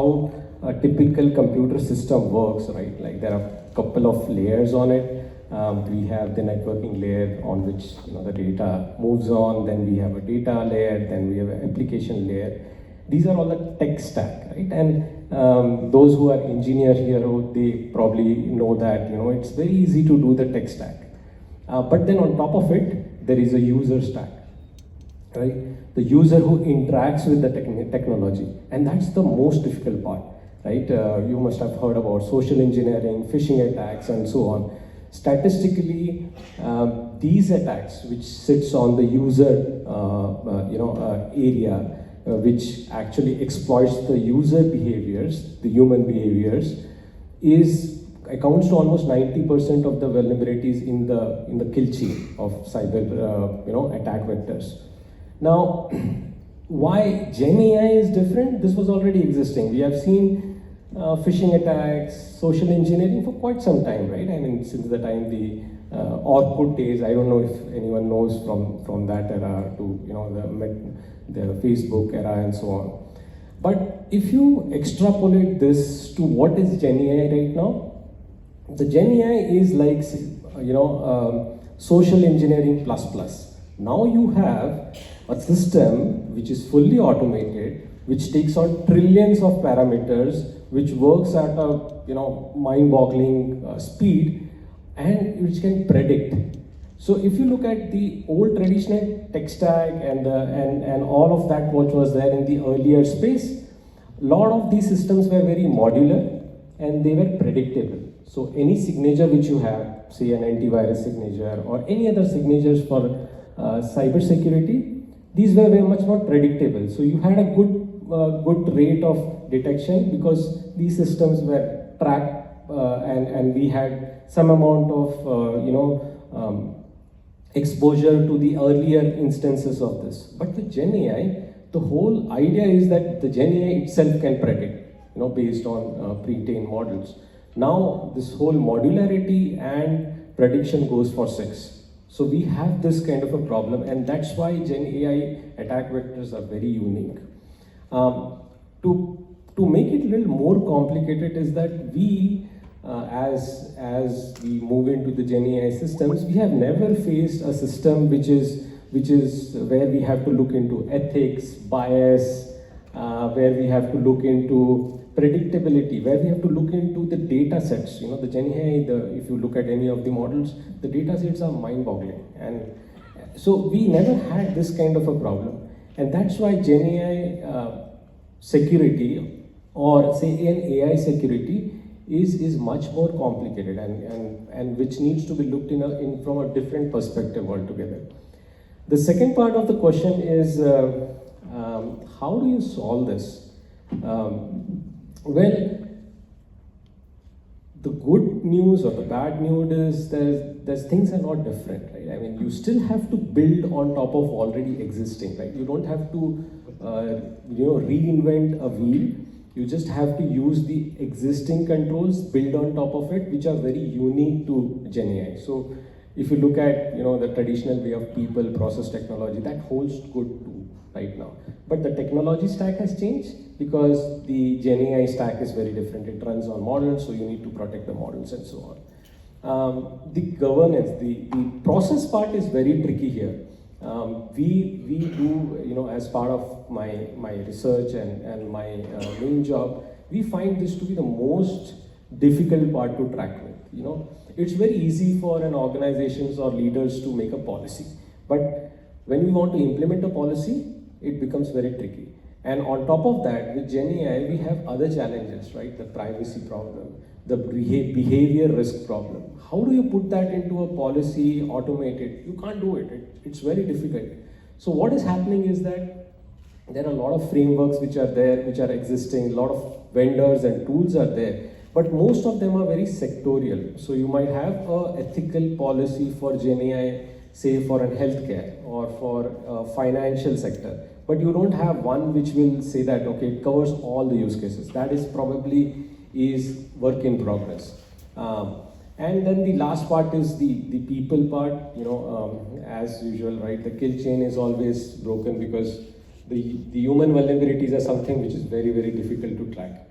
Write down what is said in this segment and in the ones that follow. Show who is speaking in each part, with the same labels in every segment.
Speaker 1: how a typical computer system works, right? Like there are a couple of layers on it. We have the networking layer on which the data moves on. Then we have a data layer. Then we have an application layer. These are all the tech stack, right? And those who are engineer here, they probably know that it's very easy to do the tech stack. But then on top of it, there is a user stack, right? The user who interacts with the technology, and that's the most difficult part, right? You must have heard about social engineering, phishing attacks, and so on. Statistically, these attacks, which sits on the user, area, which actually exploits the user behaviors, the human behaviors, accounts to almost 90% of the vulnerabilities in the kill chain of cyber, attack vectors. Now, why GenAI is different? This was already existing. We have seen phishing attacks, social engineering for quite some time, right? I mean, since the time the Orkut days. I don't know if anyone knows from that era to the Facebook era and so on. But if you extrapolate this to what is GenAI right now, the GenAI is like social engineering plus plus. Now you have a system which is fully automated, which takes on trillions of parameters, which works at a mind-boggling speed, and which can predict. So if you look at the old traditional tech stack and all of that what was there in the earlier space, a lot of these systems were very modular and they were predictable. So any signature which you have, say an antivirus signature or any other signatures for cyber security, these were very much more predictable. So you had a good rate of detection because these systems were tracked and we had some amount of exposure to the earlier instances of this. But with GenAI, the whole idea is that the GenAI itself can predict, based on pre-trained models. Now this whole modularity and prediction goes for 6. So we have this kind of a problem, and that's why GenAI attack vectors are very unique. To make it a little more complicated is that we, as we move into the GenAI systems, we have never faced a system which is where we have to look into ethics, bias, where we have to look into predictability, where we have to look into the data sets. The GenAI, if you look at any of the models, the data sets are mind-boggling. And so we never had this kind of a problem. And that's why GenAI security, or say an AI security, is much more complicated and which needs to be looked in from a different perspective altogether. The second part of the question is, how do you solve this? Well, the good news or the bad news is there's things are not different, right? I mean, you still have to build on top of already existing, right? You don't have to, reinvent a wheel. You just have to use the existing controls, build on top of it, which are very unique to GenAI. So if you look at the traditional way of people, process technology, that holds good too right now. But the technology stack has changed because the GenAI stack is very different. It runs on models, so you need to protect the models and so on. The governance, the process part is very tricky here. We do, as part of my research and my main job, we find this to be the most difficult part to track with. It's very easy for an organizations or leaders to make a policy, but when we want to implement a policy, it becomes very tricky. And on top of that, with GenAI, we have other challenges, right? The privacy problem, the behavior risk problem. How do you put that into a policy, automate it? You can't do it. It's very difficult. So what is happening is that there are a lot of frameworks which are there, which are existing, a lot of vendors and tools are there, but most of them are very sectorial. So you might have a ethical policy for GenAI, say for an healthcare or for a financial sector, but you don't have one which will say that, okay, it covers all the use cases. That is probably work in progress. And then the last part is the people part, as usual, right? The kill chain is always broken because the human vulnerabilities are something which is very, very difficult to track.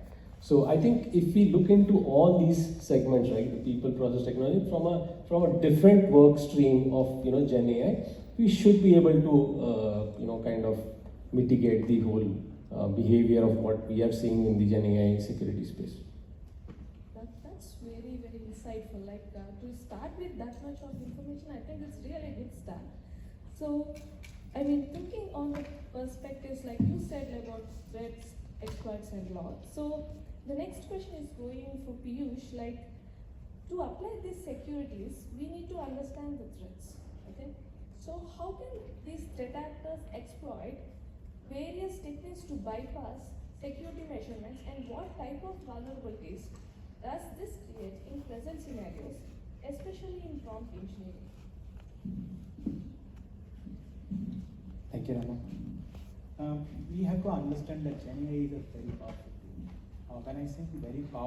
Speaker 1: So I think if we look into all these segments, right, the people, process, technology, from a different work stream of Gen AI, we should be able to kind of mitigate the whole behavior of what we are seeing in the Gen AI security space.
Speaker 2: That's very, very insightful. Like to start with that much of information, I think it's really a good start. So, I mean, thinking on the perspectives like you said about threats, exploits, and law. So, the next question is going for Piyush. Like, to apply these securities, we need to understand the threats. Okay. So, how can these threat actors exploit various techniques to bypass security measurements, and what type of vulnerabilities does this create in present scenarios, especially in prompt engineering?
Speaker 3: Thank you, Rama. We have to understand that GenAI is a very powerful tool. When I say very powerful,